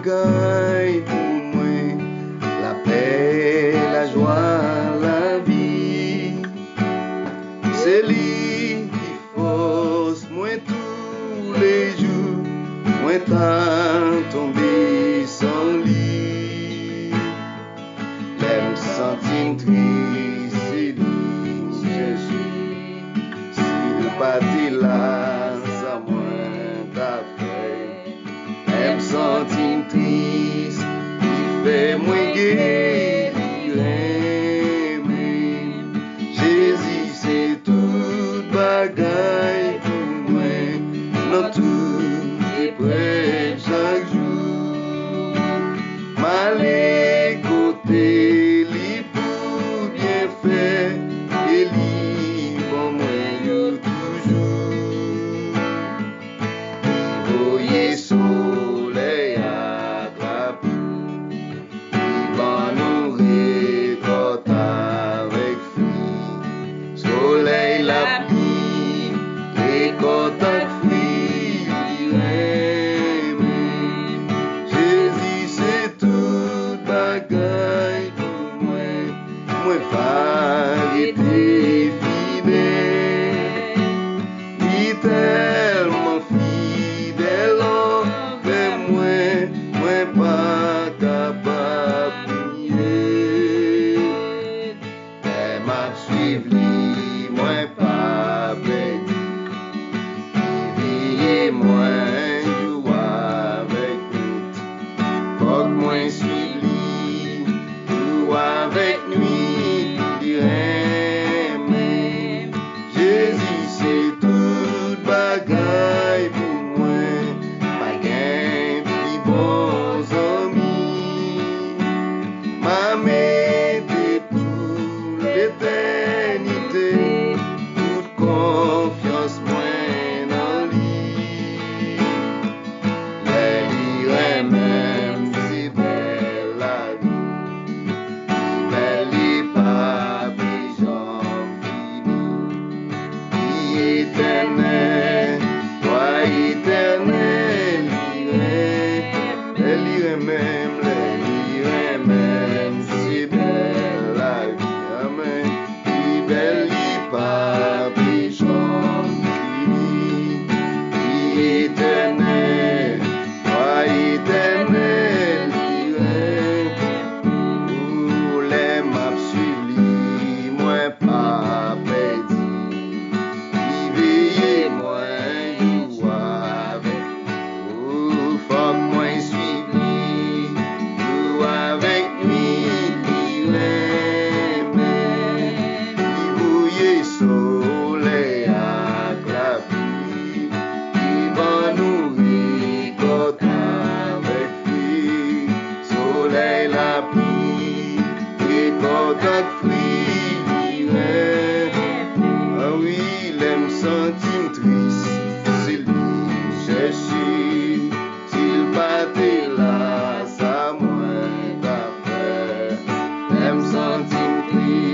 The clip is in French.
bagaille pour moi, la paix, la joie, la vie. C'est lui qui force moi tous les jours, moi tant tombé sans lit. L'aime sentir triste, c'est lui je suis. S'il pas là, ça moins ta fait. L'aime sentir triste, il fait moins guérir. Jésus c'est toute bagaille pour moi, dans tout est prêt chaque jour. M'aller côté, li pour bien faire, et li bon moi toujours. Voyez soleil à la pluie, il va nous récolter avec fruit. Soleil la pluie, récolte avec fruit, Jésus c'est toute bagaille pour moi variété fidèle, il tellement fidèle envers moi pas capable de nier. Elle m'a suivi, moi pas perdu, veillez moi joue avec nous, faut que moi suivi, joue avec nuit, même. Jésus c'est toute bagaille pour moi, pas gain plus bons amis, m'a mettez pour l'éternité, toute confiance moi dans lui. Les même c'est belle la vie, belle pas j'en fini, éternel, toi éternel, l'irai même, c'est belle la vie, amen, belle pas j'en fini, éternel, toi éternel, où les maps suivis, moi pas perdu, veillez moi joue avec, où faut moi suivi, joue avec lui, bouillé soleil à la pluie, il va nous récolter avec fruit, soleil la pluie, récolte avec fruit, ah oui, l'aime sentir triste, c'est lui je suis, s'il pas là, ça moins d'affaire, l'aime sentir triste.